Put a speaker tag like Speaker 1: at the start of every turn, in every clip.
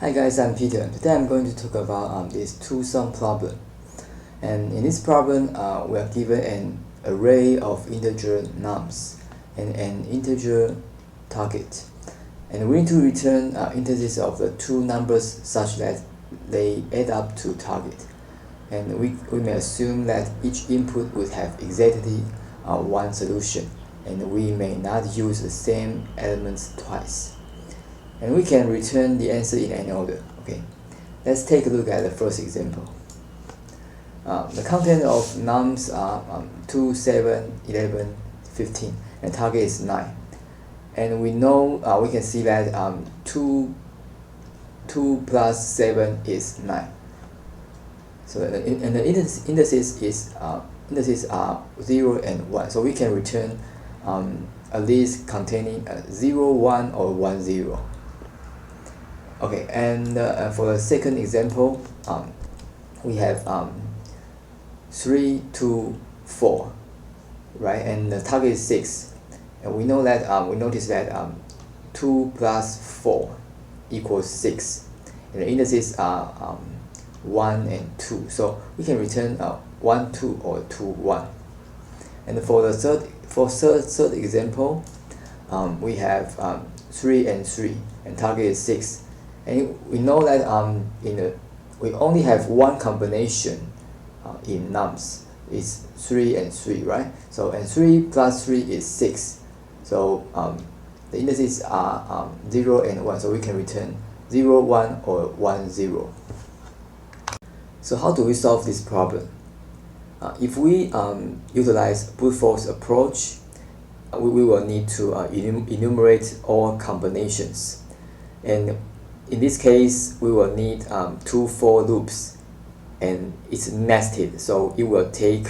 Speaker 1: Hi guys, I'm Peter. Today I'm going to talk about this two-sum problem. And in this problem, we are given an array of integer nums and an integer target. And we need to return indices of the two numbers such that they add up to target. And we may assume that each input would have exactly one solution, and we may not use the same elements twice. And we can return the answer in any order. Okay, let's take a look at the first example. The content of nums are 2, 7, 11, 15, and target is 9. And we know we can see that 2 plus 7 is 9. So the indices are 0 and 1. So we can return a list containing 0, 1, or 1, 0. Okay, and for the second example, we have 3, 2, 4, right? And the target is 6. And we know that we notice that 2 plus 4 equals 6. And the indices are 1 and 2. So we can return 1, 2, or 2, 1. And for the third example, we have 3 and 3, and target is 6. And we know that we only have one combination in nums. It's 3 and 3, right? So and 3 plus 3 is 6. So the indices are 0 and 1. So we can return 0, 1, or 1, 0. So how do we solve this problem? If we utilize brute force approach, we will need to enumerate all combinations. And in this case, we will need 2 for loops, and it's nested, so it will take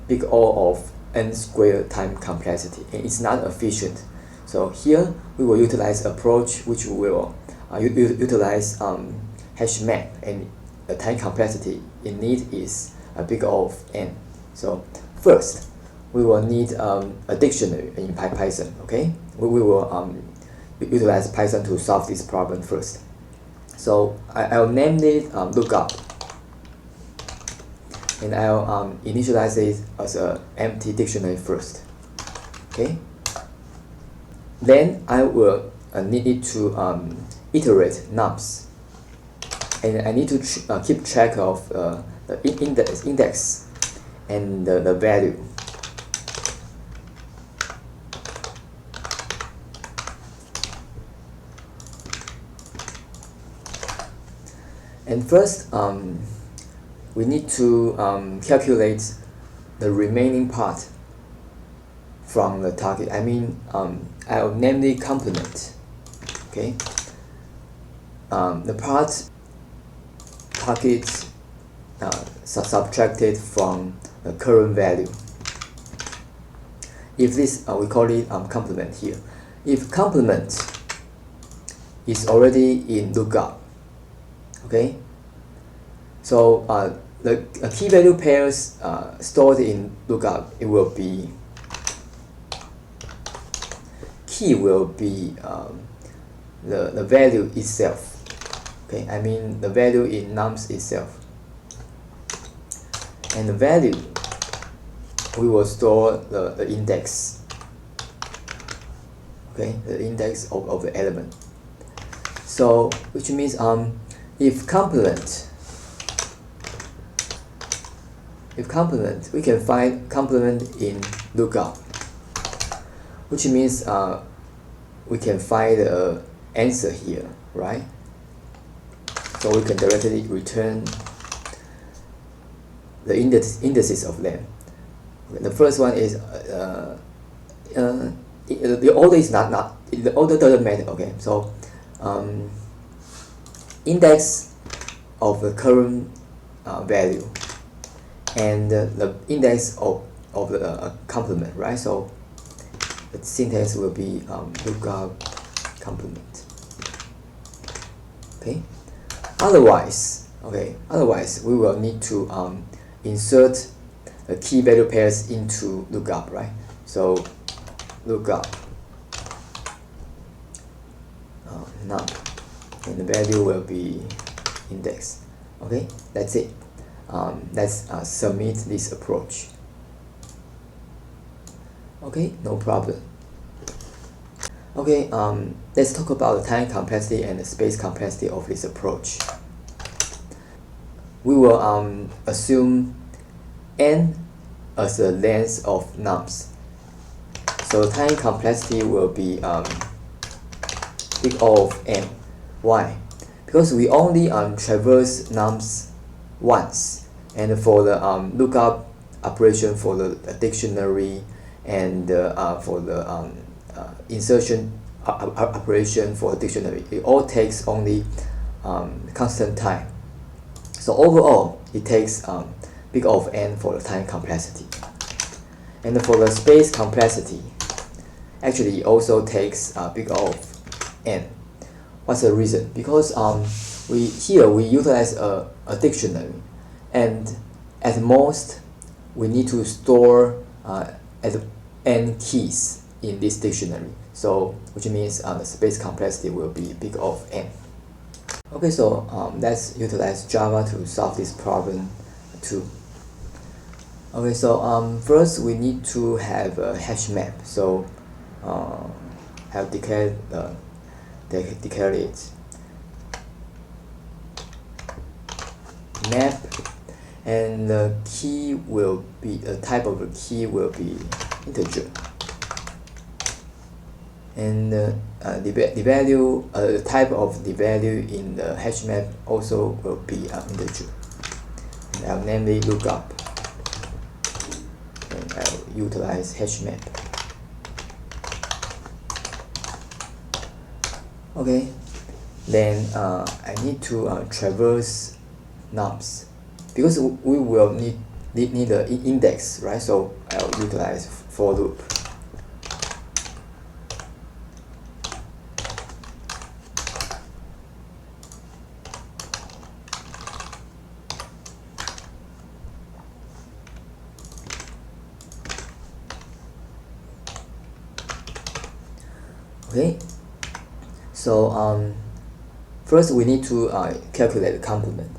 Speaker 1: big O of n squared time complexity, and it's not efficient. So here we will utilize approach which will utilize hash map, and the time complexity in it is a big O of n. So first we will need a dictionary in Python. Okay, we will utilize Python to solve this problem first. So I'll name it lookup, and I'll initialize it as an empty dictionary first. Okay. Then I will need it to iterate nums, and I need to keep track of the index and the value. And first, we need to calculate the remaining part from the target. I mean, I'll name the complement. Okay. The part target subtracted from the current value. If this, we call it complement here. If complement is already in lookup, okay, so the key value pairs stored in lookup, it will be key will be the value itself. Okay, I mean the value in nums itself, and the value we will store the index. Okay, the index of the element. So which means if complement, we can find complement in lookup, which means we can find the answer here, right? So we can directly return the indices of them. Okay, the first one is the order is not the order doesn't matter. Okay, so index of the current value and the index of the complement, right? So the syntax will be lookup complement. Okay. Otherwise we will need to insert the key value pairs into lookup, right? So lookup num and the value will be index. Okay, that's it. Let's submit this approach. Okay, no problem. Okay, let's talk about the time complexity and the space complexity of this approach. We will assume n as the length of nums. So time complexity will be big O of n. Why? Because we only traverse nums once, and for the lookup operation for the dictionary and for the insertion operation for the dictionary, it all takes only constant time. So overall, it takes big O of n for the time complexity. And for the space complexity, actually it also takes big O of n. What's the reason? Because we utilize a dictionary, and at most we need to store at n keys in this dictionary. So which means the space complexity will be big O of n. Okay, so let's utilize Java to solve this problem too. Okay, so first we need to have a hash map. So have declared it map, and the key will be type of the key will be integer, and the value the type of the value in the hash map also will be integer. And I'll namely lookup, and I'll utilize hash map. Okay, then I need to traverse nums, because we will need the index, right? So I'll utilize for loop. Okay, so first we need to calculate the complement.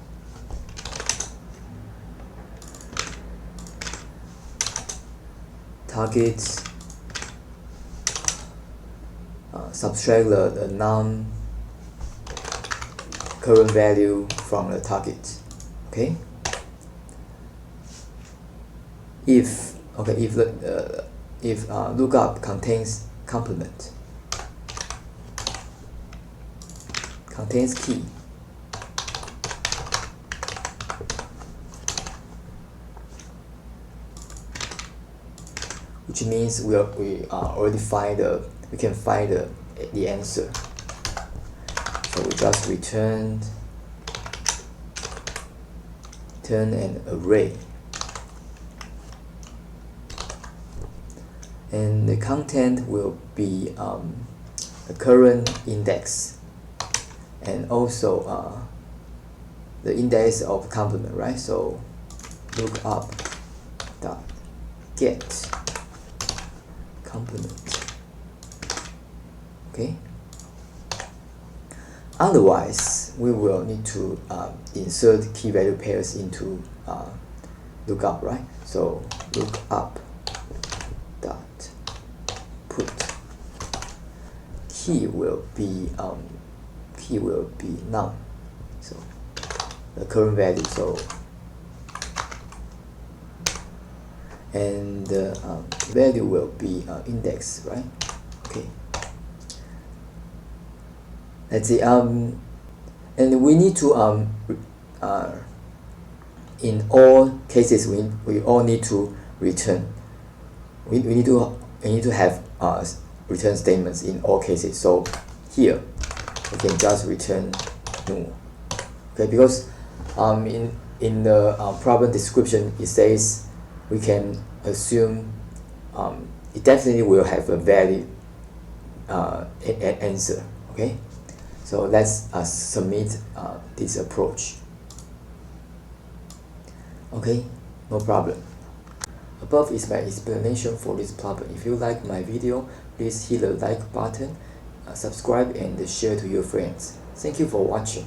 Speaker 1: Target, subtract the non-current value from the target. Okay. If lookup contains complement, contains key, which means we already we can find the answer. So we just return an array, and the content will be the current index, and also the index of complement, right? So lookup dot get complement. Okay. Otherwise, we will need to insert key value pairs into lookup, right? So lookup dot put key will be num, so the current value. So and the value will be index, right? Okay. Let's see. And we need to in all cases we all need to return. We need to have return statements in all cases. So here we can just return null. Okay, because in the problem description it says we can assume it definitely will have a valid answer. Okay, so let's submit this approach. Okay, no problem. Above is my explanation for this problem. If you like my video, please hit the like button, subscribe, and share to your friends. Thank you for watching.